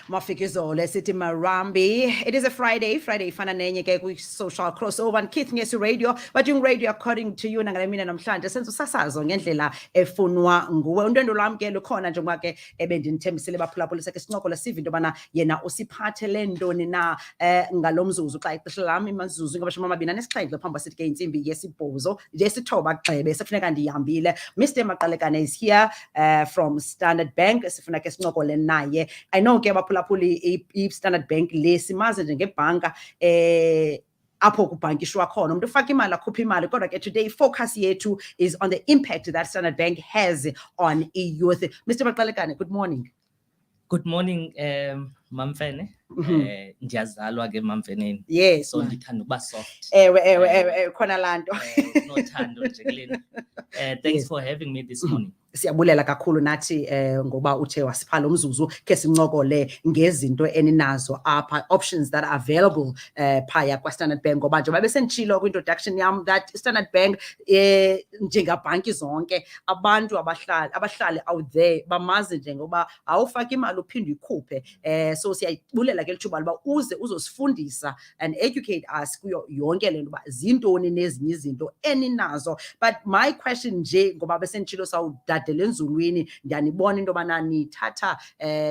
Mafikizole sithi Marambi. It is a Friday fana nenye ke kwi social crossover and Keith Ngesu Radio, but yung radio according to you nangale mina namhlanje senza usasazo ngendlela efunwa nguwe. Untendo lwami ke lukhona njengoba ke ebendinithembisile baphulaphulisa ke sincokola sive into bana yena usiphathele ntoni na ngalomzuzu xa ixesha lami imazuzu ngabashoma amabini anesixhenxe phambi sithi ke intsimbi yesibhozo yesithoba gxebe sekufuneka ndihambile. Mr. Maqalekane is here from Standard Bank sifuna ke sincokole naye. I know ke baphulaphuli i-Standard Bank lesimaze njengebhanka apho kubhankishwa khona umuntu ufaka imali akhupha imali kodwa ke today focus yethu is on the impact that Standard Bank has on youth. Mr. Maqalekane, good morning. Good morning, Mamfene. Ndiyazalwa ke Mamfeneni. Yes. So ndithanda ukuba soft. Khona lanto. Nothando nje kulena. Thanks for having me this morning. Siyabulela kakhulu nathi ngoba uthe wasipha lo mzuzu ke sincokole ngezinto eninazo apha, options that are available phaya kwa Standard Bank ngoba nje babesentshilo ku introduction yam that Standard Bank njengabhanki zonke abantu abahlali out there bamazi njengoba awufaka imali uphinde uyikhuphe. So siyabulela ke lithuba loba uze uzosifundisa and educate us kuyo yonke lento ba zintoni nezinye izinto eninazo. But my question nje ngoba besentshilo sawu delenzulwini ndiyanibona into bana nithatha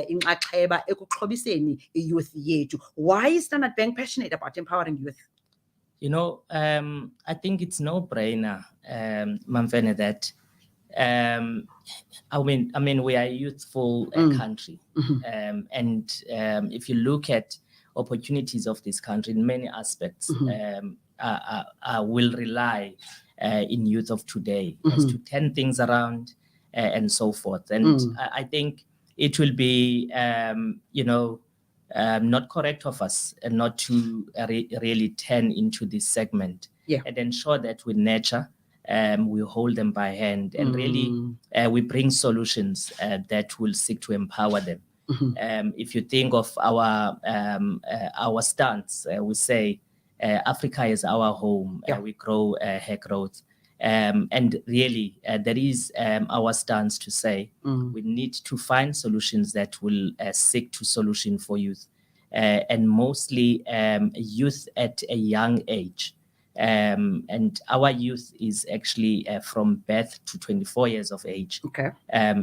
inxaxheba ekuxhobiseni youth yethu. Why is Standard Bank passionate about empowering youth? You know, I think it's no brainer, Mamfene, that I mean we are a youthful country, and if you look at opportunities of this country in many aspects, will rely in youth of today as to turn things around and so forth. And I think it will be, not correct of us and not to really turn into this segment and ensure that we nurture, we hold them by hand and really we bring solutions that will seek to empower them. If you think of our stance, we say Africa is our home. We grow her growth. And really, that is our stance to say we need to find solutions that will seek to solution for youth, and mostly youth at a young age. And our youth is actually from birth to 24 years of age. Okay.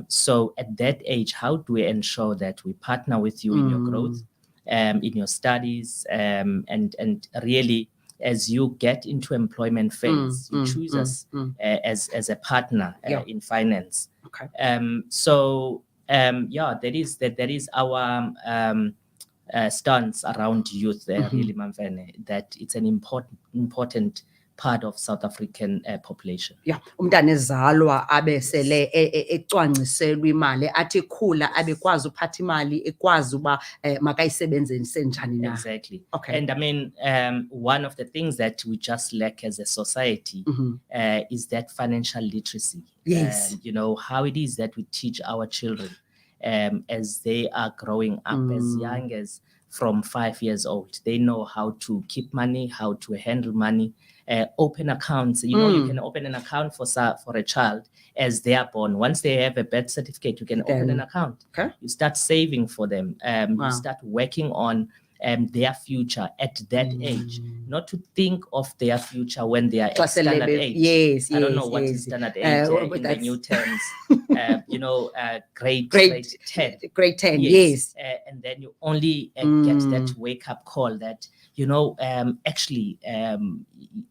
So at that age, how do we ensure that we partner with you in your growth, in your studies, and really, as you get into employment phase, you choose us as a partner in finance. Okay. That is our stance around youth. Really, Mamfene, that it's an important part of South African population. Yeah, umntana ezalwa abesele ecwangciselwa imali athi khula abekwazi uphatha imali ekwazi uba makayisebenzise njani na. Exactly. Okay. And I mean, one of the things that we just lack as a society is that financial literacy. Yes. How it is that we teach our children as they are growing up as young as from 5 years old. They know how to keep money, how to handle money, open accounts. You can open an account for a child as they are born. Once they have a birth certificate, you can open an account. Okay. You start saving for them. You start working on their future at that age, not to think of their future when they are at standard age. Yes, I don't know what is standard age in the new terms. Grade 10. Grade 10, yes. And then you only get that wake-up call that,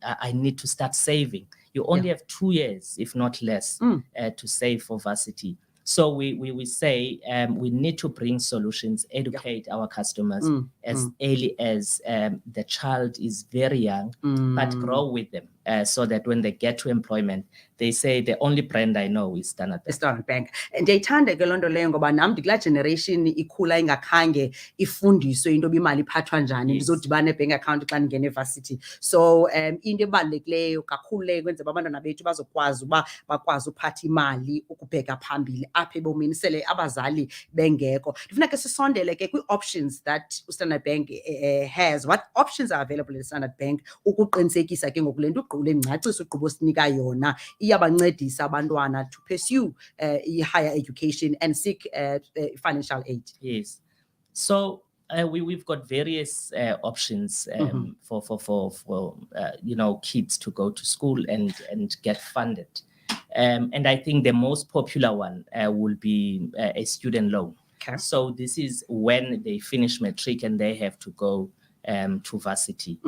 I need to start saving. You only have 2 years, if not less, to save for varsity. So we say we need to bring solutions, educate our customers as early as the child is very young, but grow with them so that when they get to employment, they say the only brand I know is Standard Bank. Standard Bank. Ndiyayithanda ke lonto leyo ngoba nam ndikula generation ikhula ingakhange ifundiswe into imali iphathwa njani ndizodibana ebank account xa ndingena evarsity. So into ebalulekileyo kakhulu leyo kwenza abantwana bethu bazokwazi uba bakwazi uphatha imali ukubheka phambili apha ebomini sele abazali bengekho. Ndifuna ke sisondele ke kwi-options that Standard Bank has. What options are available in Standard Bank ukuqinisekisa ke ngoku le nto ugqule ngcaciso ugqibo sinika yona iyabancedisa abantwana to pursue higher education and seek financial aid? Yes. So we've got various options for kids to go to school and get funded. And I think the most popular one will be a student loan. Okay. So this is when they finish matric and they have to go to varsity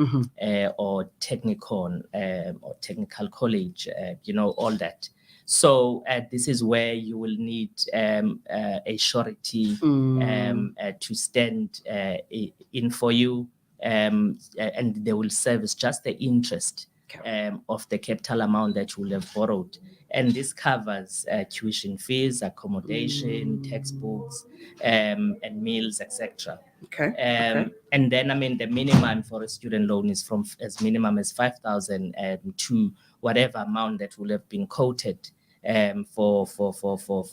or technicon or technical college, all that. So this is where you will need a surety to stand in for you, and they will service just the interest of the capital amount that you will have borrowed. And this covers tuition fees, accommodation, textbooks, and meals, etc. Okay. And then, the minimum for a student loan is from as minimum as 5,000 to whatever amount that will have been quoted for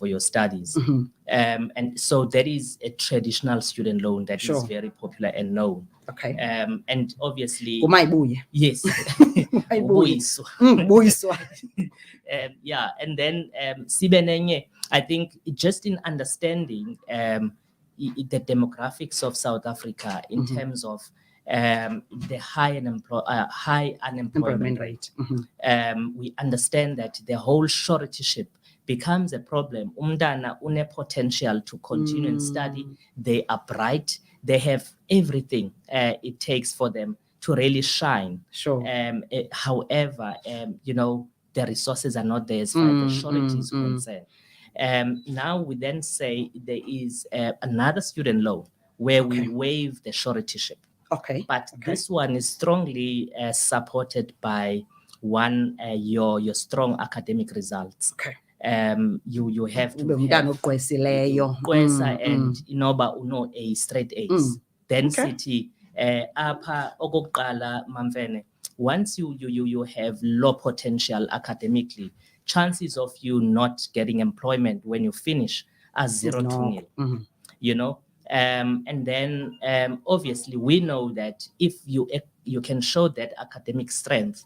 your studies. And so that is a traditional student loan that is very popular and known. Okay. And obviously, yes. Yeah, and then I think just in understanding the demographics of South Africa in terms of the high unemployment rate, we understand that the whole suretyship becomes a problem. Umdana une potential to continue and study. They are bright. They have everything it takes for them to really shine. Sure. However, the resources are not there as far as the surety is concerned. Now we then say there is another student loan where we waive the suretyship. Okay. But this one is strongly supported by your strong academic results. Okay. You have to have and a straight A's. Then city apa okokuqala Mamvene, once you have low potential academically, chances of you not getting employment when you finish are 0 to 0. And then obviously we know that if you can show that academic strength,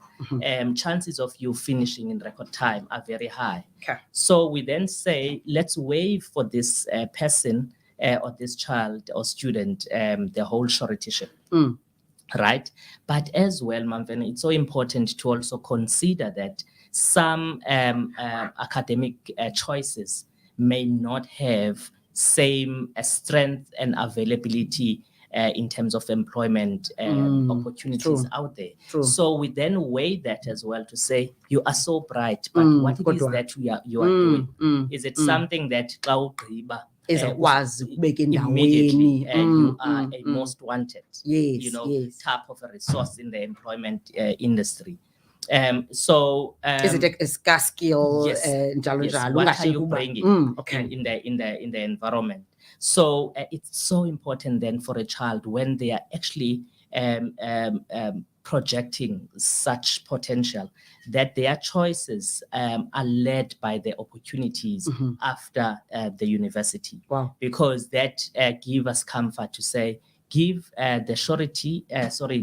chances of you finishing in record time are very high. Okay. So we then say, let's waive for this person or this child or student the whole suretyship. Right? But as well, Mamvene, it's so important to also consider that some academic choices may not have same strength and availability in terms of employment opportunities out there. True. So we then weigh that as well to say, you are so bright, but what it is that you are doing? Is it something that immediately you are a most wanted, type of a resource in the employment industry? So is it a scarce skill? Yes. What are you bringing in the environment? So it's so important then for a child when they are actually projecting such potential that their choices are led by the opportunities after the university. Wow. Because that give us comfort to say, give the surety,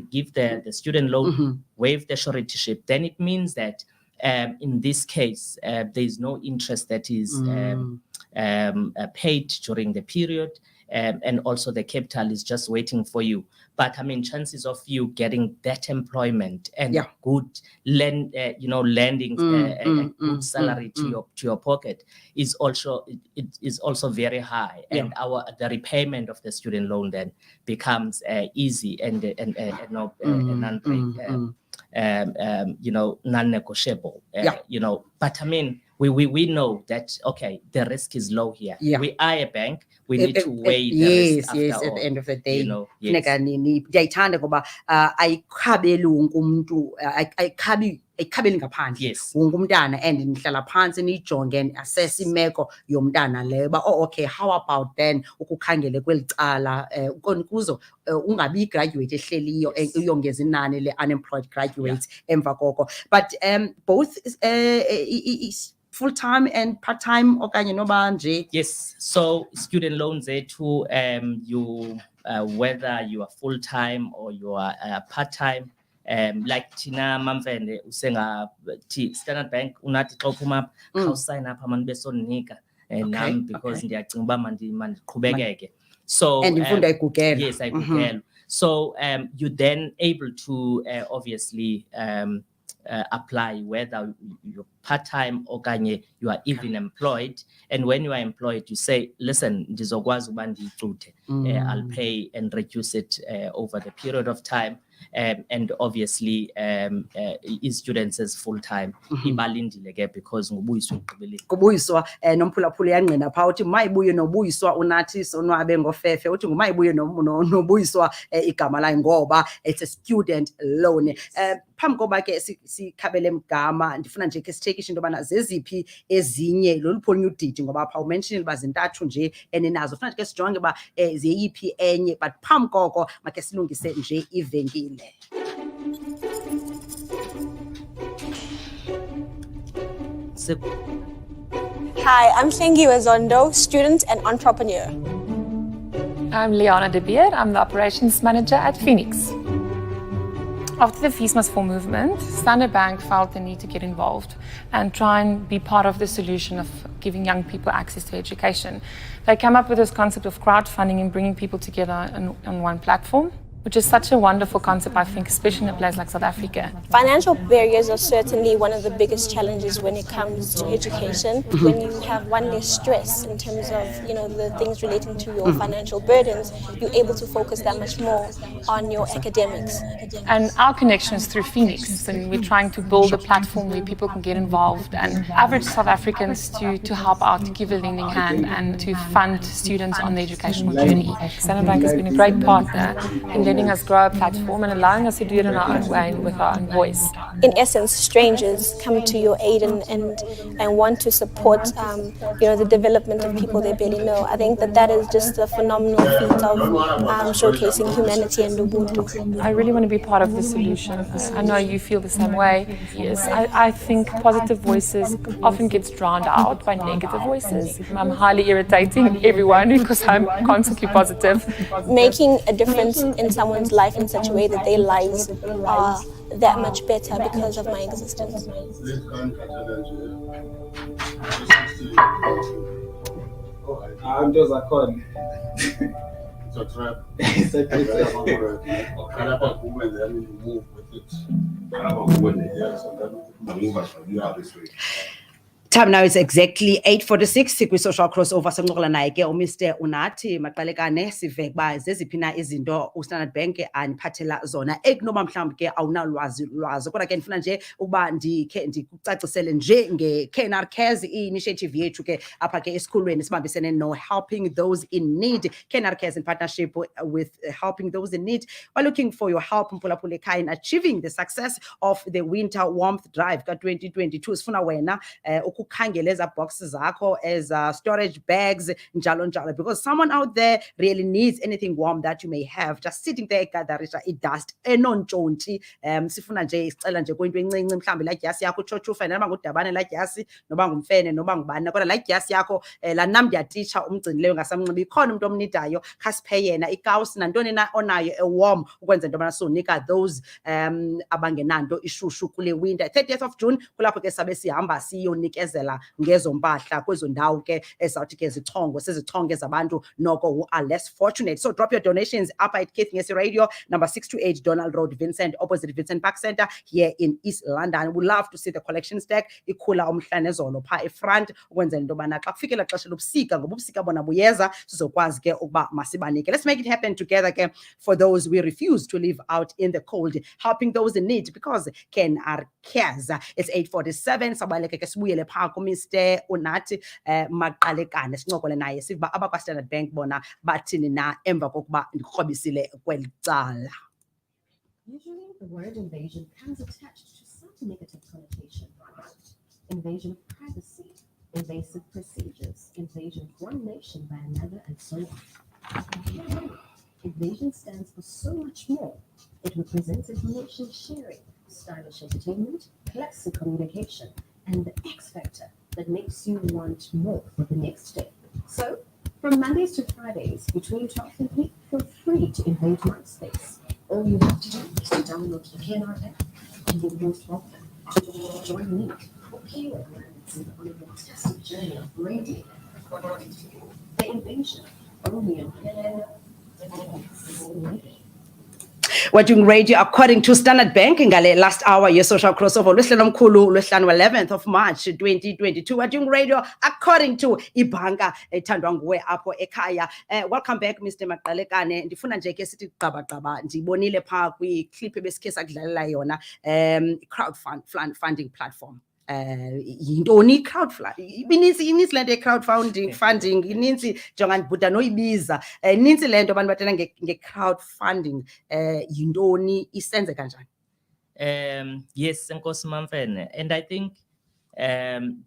give the student loan, waive the suretyship, then it means that in this case, there is no interest that is paid during the period, and also the capital is just waiting for you. But chances of you getting that employment and good landing a good salary to your pocket is also very high, and the repayment of the student loan then becomes easy and non-negotiable. But we know that the risk is low here. We are a bank. We need to weigh the risk after all. At the end of the day. Ayikhabeli ngaphandle wonke umntana, and nihlala phansi niyijonge and assess imeko yomntana leyo ba okay, how about then ukukhangele kweli cala kuzo ungabi graduate ehleliyo uyongeza inani le unemployed graduates emva koko. But both full-time and part-time okanye noba nje? Yes, so student loans too, you whether you are full-time or you are part-time, like Tina Mamvene usenga Standard Bank Unathi xa uphuma khawusayina apha manje besonika nam because ndiyacinga uba mandiqhubekeke. So and imfundo ayigugela. yes, ayigugela. So you're then able to obviously apply whether you're part-time or you are even employed. And when you are employed, you say, listen, I'll pay and reduce it over the period of time. And obviously, students as full-time, because kubuyiswa nomphulaphula yangqina pha uthi mayibuye nobuyiswa Unathi sonwabe ngofefe uthi ngumayibuye nobuyiswa igama layo ngoba it's a student loan. Phambi koba ke sikhabele emgama ndifuna nje ke sithekishe into yobana zeziphi ezinye loluphi udidi ngoba pha umentionile uba zintathu nje eninazo funa ke sijonge uba ziyiphi enye, but phambi koko makhe silungise nje ivenkile. Hi, I'm Hlengiwe Zondo, student and entrepreneur. I'm Liana De Beer. I'm the operations manager at Phoenix. After the Fees Must Fall movement, STD Bank felt the need to get involved and try and be part of the solution of giving young people access to education. They came up with this concept of crowdfunding and bringing people together on one platform, which is such a wonderful concept, I think, especially in a place like South Africa. Financial barriers are certainly one of the biggest challenges when it comes to education. When you have one less stress in terms of, the things relating to your financial burdens, you're able to focus that much more on your academics. And our connection is through Phoenix, and we're trying to build a platform where people can get involved and average South Africans to help out, to give a lending hand, and to fund students on the educational journey. STD Bank has been a great partner in letting us grow a platform and allowing us to do it in our own way and with our own voice. In essence, strangers come to your aid and want to support the development of people they barely know. I think that is just a phenomenal feat of showcasing humanity and Ubuntu. I really want to be part of the solution. I know you feel the same way. Yes, I think positive voices often gets drowned out by negative voices. I'm highly irritating everyone because I'm constantly positive. Making a difference in someone's life in such a way that their lives are that much better because of my existence. I'm just a con. It's a trap. It's a trap. Move with it. This way. Time now is exactly 8:46 kwi-social crossover sencokola naye ke uMr Unathi Maqalekane sive kuba zeziphi na izinto uStandard Bank aniphathela zona ekunoba mhlawumbi ke awunalwazi lwazo kodwa ke ndifuna nje ukuba ndikhe ndikucacisele nje nge-KNR Cares i-initiative yethu ke apha ke esikhulweni sibambisene no Helping Those in Need. KNR Cares in partnership with Helping Those in Need. We're looking for your help Maqalekane in achieving the success of the Winter Warmth Drive ka-2022. Sifuna wena ukukhangela eza boxes zakho as storage bags njalo njalo, because someone out there really needs anything warm that you may have just sitting there egatherisha idust enontshonti. Sifuna nje isicela nje kwinto encinci mhlambi la gas yakho uchochufa noma ngudabane la gas noba ngumfene noba ngubani kodwa la gas yakho la nam ndiyatitsha umgcinileyo ngasamnxibi ikhona umuntu omnidayo khasiphe yena ikawusi nantoni na onayo warm ukwenza into yobana sonika those abangenanto ishushu kule winter. 30th of June kulapho ke sabe sihamba siyonikeza ngezo mpahla kwezo ndawo ke ezawuthi ke sezichonge zabantu noko who are less fortunate. So drop your donations up at Kith Radio, number 628 Donald Road, Vincent, opposite Vincent Park Center here in East London. We love to see the collection stack ikhula umhlane zolo pha efront ukwenzela into yobana xa kufikela xesha lobusika ngoba ubusika bona buyeza sizokwazi ke ukuba masibanike. Let's make it happen together ke for those we refuse to live out in the cold, helping those in need because KNR Cares. It's 8:47 sabaleke ke sibuyele pha Mr Unathi Maqalekane sincokole naye siba abakwa Standard Bank bona bathini na emva kokuba ndikrobisile kweli cala. Usually the word invasion comes attached to some negative connotation. Invasion of privacy, invasive procedures, invasion of one nation by another, and so on. Invasion stands for so much more. It represents information sharing, stylish entertainment, classic communication, and the X factor that makes you want more for the next day. So, from Mondays to Fridays, between 12 and 3, feel free to invade my space. All you have to do is to download the KNR app and you're most welcome to join me for keyword words on a fantastic journey of radio. The invasion We're doing radio according to Standard Bank in the last hour, your social crossover. Listen, 11th of March 2022. We're doing radio according to Ibanga Tandwangwe Apo Ekaya. Welcome back, Mr. Maqalekane. Ndifuna nje ke sithi gqaba ndibonile pha kwi clip ebesikhe sakudlalela yona crowdfunding platform. Yintoni crowdfunding ininzi lento crowdfunding funding ininzi jonga ndibhuda noyibiza ininzi lento abantu bathetha nge-crowdfunding yintoni isenze kanjani? Yes, Nkosi Mamfene, and I think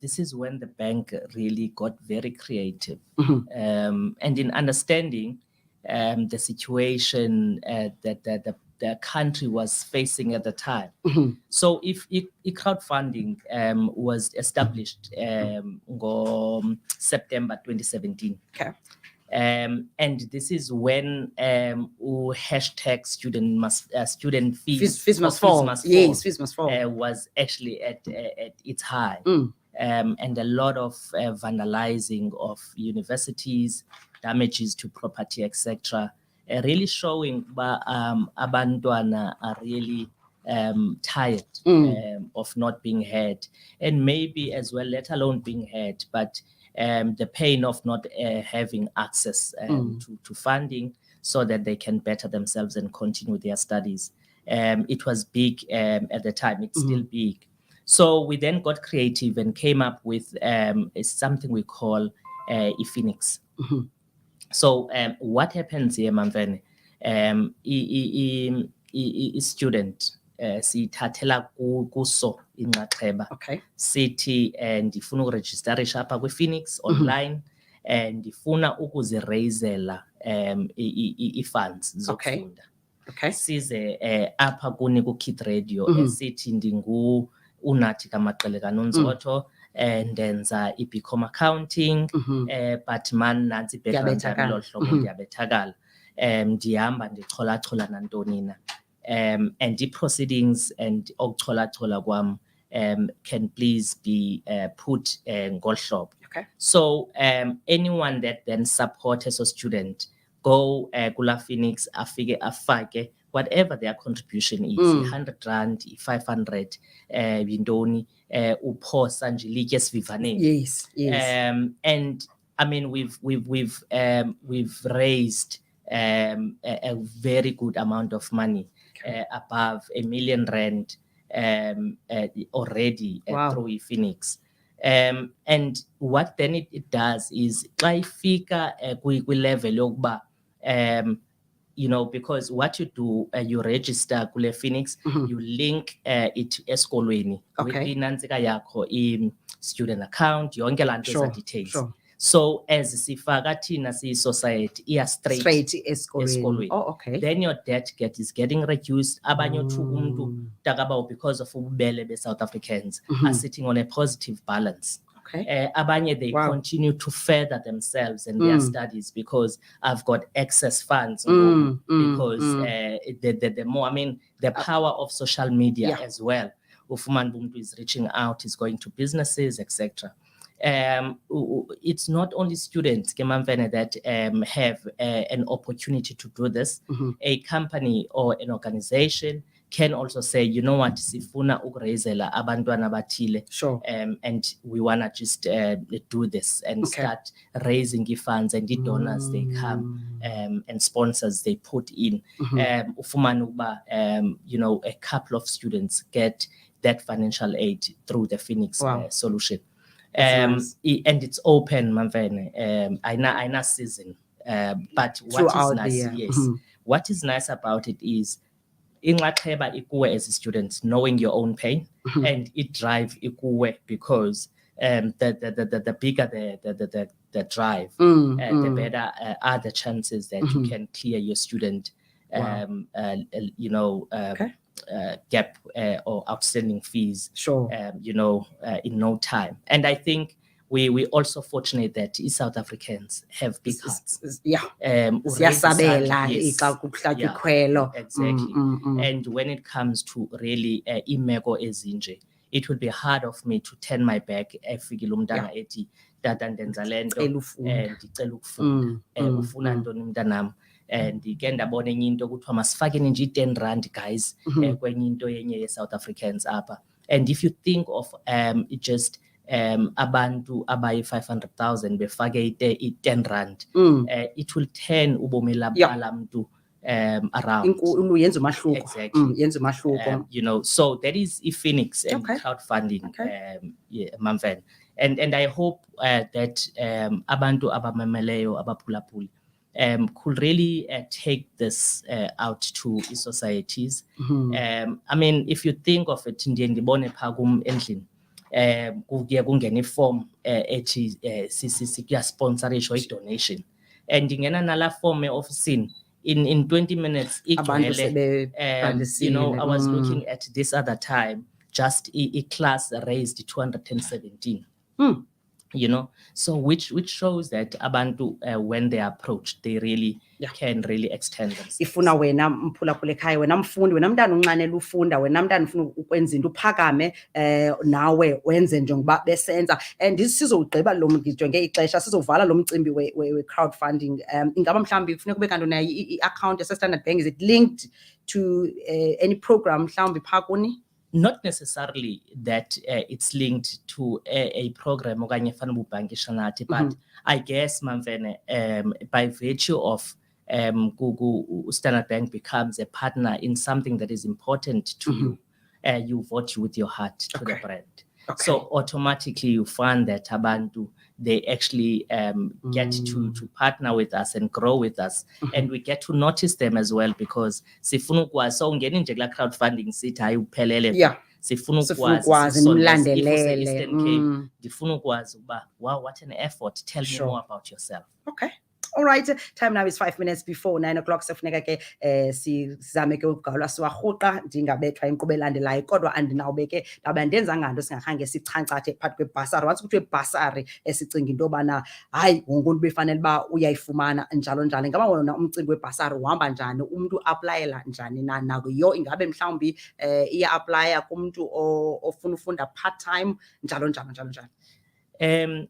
this is when the bank really got very creative and in understanding the situation that the country was facing at the time. So if crowdfunding was established in September 2017. Okay. And this is when hashtag student fees must fall. Yes, fees must fall. Was actually at its high. And a lot of vandalizing of universities, damages to property, etc. Really showing abantwana are really tired of not being heard, and maybe as well, let alone being heard, but the pain of not having access to funding so that they can better themselves and continue their studies. It was big at the time, it's still big. So we then got creative and came up with something we call ePhoenix. So what happens here, Mamfene? Student siyithathela kuso inxaxheba. Okay. Sithi ndifuna ukuregisterisha apha kwi-Phoenix online and ndifuna ukuzirayizela i-funds zokufunda. Okay. Size apha kuni ku-Kid Radio sithi ndingu Unathi kaMaqalekane Nonzotho ndenza i-Bcom accounting but man nansi background yami lo hlobo ndiyabethakala ndihamba ndichola nantoni na and the proceedings and okuchola kwam can please be put ngolu hlobo. Okay. So anyone that then support as a student go kula Phoenix afake whatever their contribution is, 100 rand, 500 yintoni uphosa nje litye sivivaneni. Yes. And I mean we've raised a very good amount of money, above R1 million already through Phoenix. And what then it does is xa ifika kwi-level yokuba you know, because what you do, you register kule Phoenix, you link it esikolweni with inantsika yakho student account, yonke laa nto details. Sure. So as sifaka thina siyi-society iya straight esikolweni. Oh, okay. Then your debt is getting reduced. Abanye umntu takabawo because of ububele be-South Africans are sitting on a positive balance. Okay. Abanye they continue to further themselves in their studies because I've got excess funds because the more, I mean, the power of social media as well. Ufuman Bumtu is reaching out, is going to businesses, etc. It's not only students that have an opportunity to do this. A company or an organization can also say, you know what, sifuna ukurayizela abantwana bathile. Sure. And we wanna just do this and start raising the funds, and the donors they come and sponsors they put in. Ufumana ukuba you know, a couple of students get that financial aid through the Phoenix solution. Nice. And it's open, Mamfene. I know season. But what is nice, what is nice about it is inxaxheba ikuwe as a student, knowing your own pain, and it drive ikuwe because the bigger the drive, the better are the chances that you can clear your student you know, gap or outstanding fees, you know, in no time. And I think we also fortunate that South Africans have big hearts. Exactly. And when it comes to really imeko ezinje, it would be hard of me to turn my back tata ndenza lento Cela ufunda. ndicela ukufunda ufuna ntoni mntanam ndike ndabona enye into kuthiwa masifakeni nje i-R10 guys kwenye into yenye ye-South Africans apha. And if you think of just abantu abayi-500,000 befake i-R10 it will turn ubomi bala mntu around. Yenza umahluko. Exactly. Yenza umahluko. You know, so that is Phoenix and crowdfunding, Mamven. And I hope that abantu abamameleyo abaphulaphuli could really take this out to societies. I mean, if you think of it, ndiye ndibone phaa kum endlini kuye kungena iform ethi kuyasponsorishwa i-donation and ndingena nala form e-ofisini in 20 minutes igcwele. You know, I was looking at this other time, just a class raised 217. You know, so which shows that abantu when they approach, they really can really extend themselves. Ifuna wena mphulaphula ekhaya, wena mfundi, wena mntana unxanela ufunda, wena mntana ufuna ukwenza into uphakame nawe wenze njengoba besenza. And sizowugqiba lo ngijonge ixesha sizovala lo mcimbi we crowdfunding. Ingaba mhlambi kufuneka kube kanti nayo i-account yase-Standard Bank, is it linked to any program mhlambi phaa kuni? Not necessarily that it's linked to a program okanye fana ubhankisha nathi, but I guess Mamvene by virtue of Standard Bank becomes a partner in something that is important to you, you vote with your heart to the brand. So automatically you find that abantu, they actually get to partner with us and grow with us, and we get to notice them as well, because sifuna ukwazi so ungena nje kula crowdfunding sithi hayi uphelele, sifuna ukwazi nimlandelele. Eastern Cape ndifuna ukwazi uba wow, what an effort, tell me more about yourself. Okay. All right, time now is 5 minutes before 9 o'clock. Sefuneka ke sizame ke ukugawula siwarhuqa ndingabethwa inkqubo elandelayo, kodwa andinawubeke ndaba ndenza nganto singakhange sichancathe phakathi kwebhasari. Once kuthiwe ibhasari sicinga into yobana hayi wonke umuntu befanele uba uyayifumana njalo njalo. Ingaba wona umcimbi webhasari uhamba njani, umntu aplayela njani nayo, ingabe mhlawumbi iya-aplaya kumntu ofuna ufunda part-time njalo njalo njalo njalo?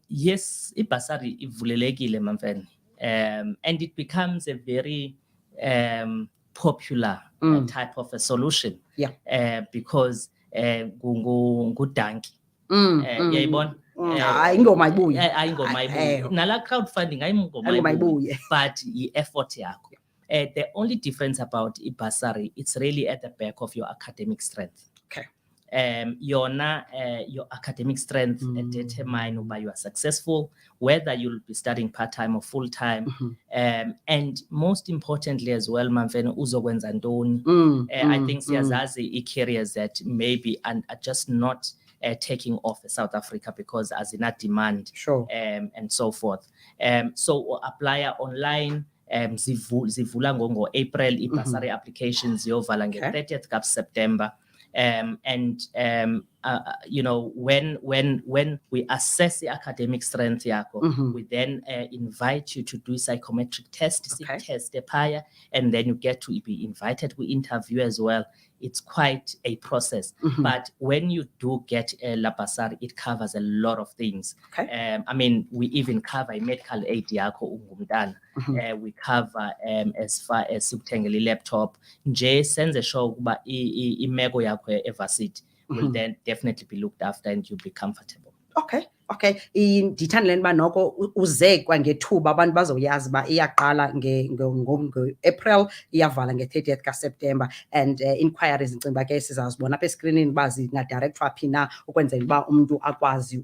Yes, ibhasari ivulelekile Mamfene. And it becomes a very popular type of a solution. Because ngudanki. Yayibona? Ayingoma ibuye. Ayingoma ibuye. Nala crowdfunding ayingoma ibuye. But i-effort yakho. The only difference about ibhasari, it's really at the back of your academic strength. Okay. Your academic strength determine whether you are successful, whether you'll be studying part-time or full-time, and most importantly as well, Mamfene uzokwenza ntoni. I think siyazazi i-careers that maybe are just not taking off in South Africa because as in a demand, and so forth. So apply online. Zivula ngo-April, i-bursary applications yovala nge-30th of September. You know, when we assess the academic strength yako, we then invite you to do psychometric test, test and then you get to be invited to interview as well. It's quite a process, but when you do get a bursary, it covers a lot of things. I mean, we even cover a medical aid yako ungumntana. We cover as far as ukutengela laptop. Nje senze sure ukuba imeko yakho evarsity will then definitely be looked after and you'll be comfortable. Okay. Ndithandile uba noko uze kwangethuba abantu bazoyazi uba iyaqala ngo-April iyavala nge-30th kaSeptember, and inquiries ndicinga uba ke sizazibona apha eskrinini uba zingadirect phi na ukwenzela uba umntu akwazi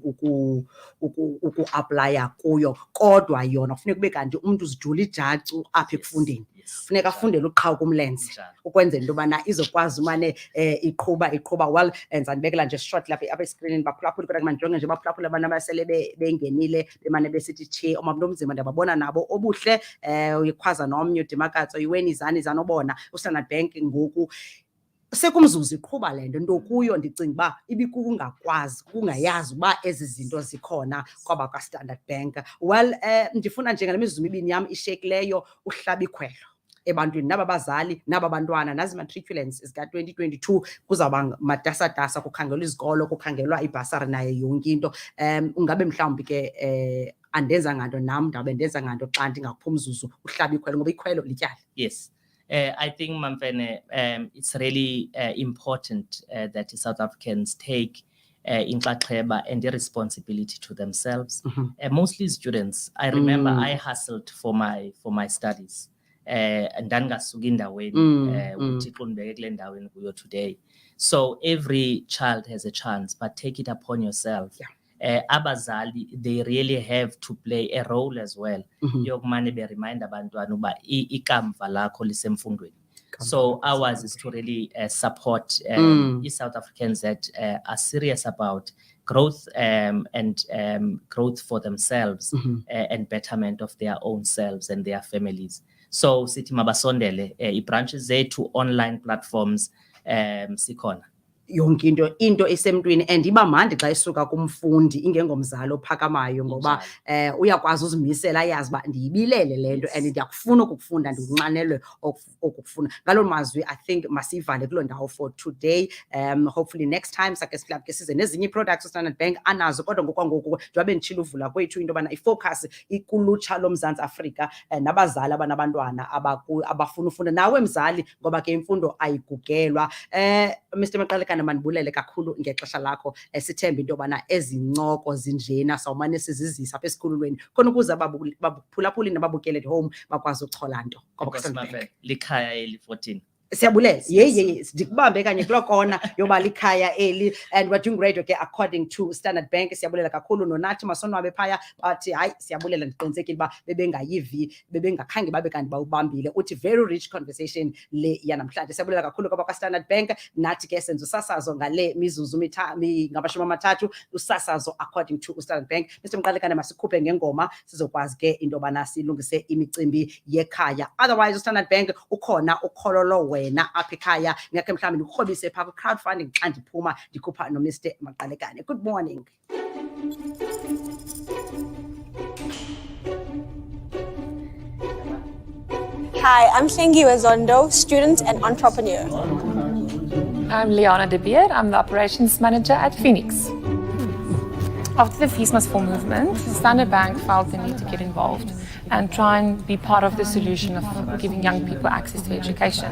uku-aplaya kuyo. Kodwa yona kufuneka kube kanti umntu uzijula ijacu apha ekufundeni. Funeka afundele uqhawuka umlenze ukwenzela into yobana izokwazi umane iqhuba. Well, ndizanibekela nje short lapha apha eskrinini baphulaphula, kodwa mandijonge nje baphulaphula abantu abasele bengenile bemane besithi tshe omabona omzima ndiyababona nabo obuhle. Uyikhwaza nomnye udimakatso yiweni izani zanobona uStandard Bank ngoku sekumzuzu iqhuba le nto kuyo. Ndicinga uba ibikungakwazi kungayazi uba ezi zinto zikhona kwaba kwaStandard Bank. Well, ndifuna nje ngale mizuzu mibini yam ishekileyo uhlaba ikhwelo. ebantwini nababazali nababantwana nazi matriculants zika 2022 kuzawuba matasatasa kukhangelwa izikolo kukhangelwa ibhasari naye yonke into ungabe mhlawumbi ke andenza nganto nam ndabe ndenza nganto xa ndingakuphumzuzu uhlaba ikhwelo ngoba ikhwelo lityala. Yes. I think, Mamfene, it's really important that South Africans take inxaxheba and the responsibility to themselves. Mostly students. I remember I hustled for my studies. And ndangasuka endaweni uThixo undibeke kule ndawo endikuyo today. So every child has a chance, but take it upon yourself. Abazali, they really have to play a role as well. Yokumane be remind abantwana uba ikamva lakho lisemfundweni. So ours is to really support South Africans that are serious about growth and growth for themselves and betterment of their own selves and their families. So sithi mabasondele branches zethu online platforms sikhona. Yonke into esemntwini and iba mandi xa isuka kumfundi ingengomzali ophakamayo ngoba uyakwazi uzimisela yazi uba ndiyibilele lento and ndiyakufuna ukufunda ndikunxanelwe okufuna ngalo mazwi. I think masivale kuloo ndawo for today. Hopefully next time sake sihlab ke size nezinye products Standard Bank anazo kodwa ngokwangoku njengoba nditshila uvula kwethu into yobana ifocus ikulutsha loMzantsi Afrika nabazali abanabantwana abafuna ufunda nawe mzali ngoba ke imfundo ayigugelwa. Mr. Maqalekane mandibulele kakhulu ngexesha lakho. Sithemba into yobana ezincoko zinjena sawumane sizizisa apha esikhululweni khona ukuze baphulaphuli nababukele at home bakwazi uchola nto ngoba likhaya eli-14. Siyabulela ye ndikubambe kanye kuloo kona yoba likhaya eli and we're doing great okay according to Standard Bank. Siyabulela kakhulu nonathi masonwabe phaya but hayi siyabulela ndiqinisekile uba bebengayivi bebengakhange babe kanti bawubambile uthi very rich conversation le yanamhlanje. Siyabulela kakhulu kwaba kwa-Standard Bank. Nathi ke senza usasazo ngale mizuzu ngamashumi amathathu usasazo according to Standard Bank. Mr. Mqalekane masikhuphe ngengoma sizokwazi ke into yobana silungise imicimbi yekhaya. Otherwise uStandard Bank ukhona ukhololo wena apha ekhaya ngakhe mhlawumbi ndikurhobise phaa ku-crowdfunding xa ndiphuma ndikhupha no-Mr. Maqalekane. Good morning. Hi, I'm Hlengiwe Zondo, student and entrepreneur. I'm Liana de Beer. I'm the operations manager at Phoenix. After the Fees Must Fall movement, Standard Bank felt the need to get involved and try and be part of the solution of giving young people access to education.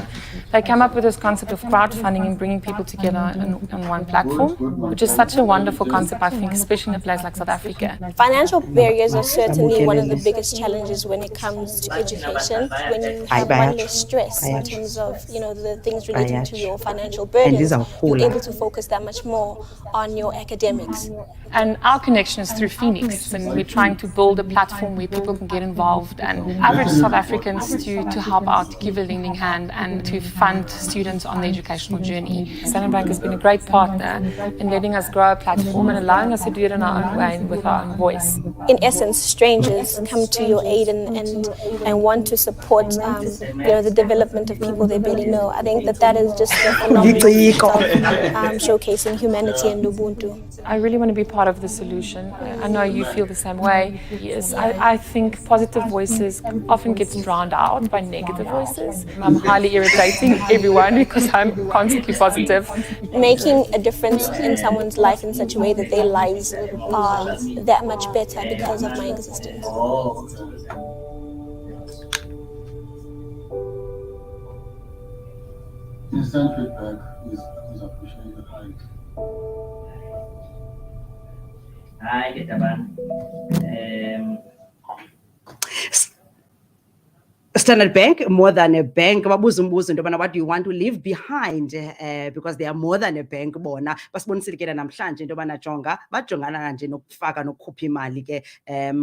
They came up with this concept of crowdfunding and bringing people together on one platform, which is such a wonderful concept, I think, especially in a place like South Africa. Financial barriers are certainly one of the biggest challenges when it comes to education. When you have one less stress in terms of, the things relating to your financial burdens, you're able to focus that much more on your academics. And our connection is through Phoenix, and we're trying to build a platform where people can get involved and average South Africans to help out, give a lending hand, and to fund students on the educational journey. Standard Bank has been a great partner in letting us grow a platform and allowing us to do it in our own way and with our own voice. In essence, strangers come to your aid and want to support the development of people they barely know. I think that is just a phenomenal showcasing humanity and Ubuntu. I really want to be part of the solution. I know you feel the same way. Yes, I think positive voices often get drowned out by negative voices. I'm highly irritating everyone because I'm constantly positive. Making a difference in someone's life in such a way that their lives are that much better because of my existence. Instant feedback is appreciated. Hi, Ketaban. Standard Bank, more than a bank. What do you want to leave behind? Because they are more than a bank. Bona basibonisile namhlanje into bana jonga bajongana nje nokufaka nokukhupha imali ke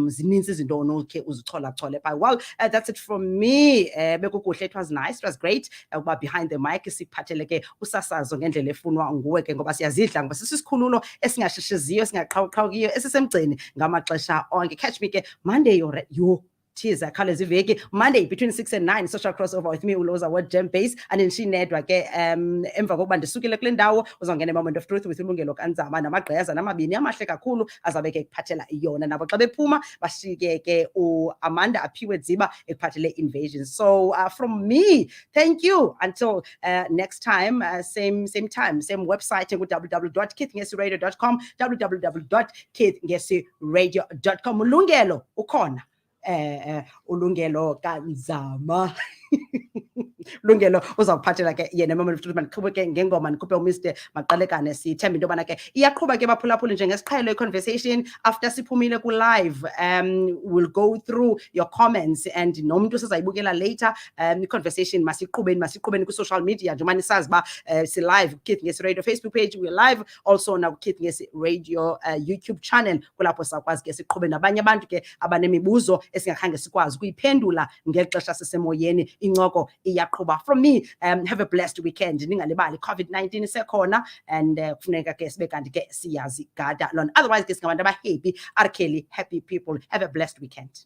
zininzi izinto onokhe uzichola but well that's it from me. Bekukuhle, it was nice, it was great ukuba behind the mic siphathele ke usasazo ngendlela efunwa nguwe ke ngoba siyazidla ngoba sisikhululo esingashishisiyo singaqhawuqhawukiyo esisemgcini ngamaxesha onke. Catch me ke Monday you teaser colors iveki Monday between 6 and 9 social crossover with me uloza what jam base and then she nedwa ke emva kokuba ndisukile kule ndawo uzongena moment of truth with Ulungelo Kanzama namagqeza namabini amahle kakhulu azabe ke kuphathela yona nabo xa bephuma bashike ke uAmanda Aphiwe Dziba ekuphathele invasion. So from me, thank you until next time, same time, same website, www.kithngessiradio.com, www.kithngessiradio.com. Ulungelo ukhona Ulungelo Kanzama Lungelo uzawuphathela ke yena moment of truth maniqhube ke ngengoma nikhuphe uMr Maqalekane sithemba into yobana ke iyaqhuba ke baphulaphula njengesiqhelo i-conversation after siphumile ku-live. We'll go through your comments and nomuntu sizayibukela later. I-conversation masiqhubeni ku-social media njengoba nisazi uba si-live Kith Ngesi Radio Facebook page, we're live also now Kith Ngesi Radio YouTube channel kulapho sakwazi ke siqhube nabanye abantu ke abanemibuzo esingakhange sikwazi ukuyiphendula ngexesha sisemoyeni. Incoko iyaqhuba. From me, have a blessed weekend. Ningalibali COVID-19 isekhona and kufuneka ke sibe kanti ke siyazi gada lona. Otherwise ke singabantu abahappy, happy people. Have a blessed weekend.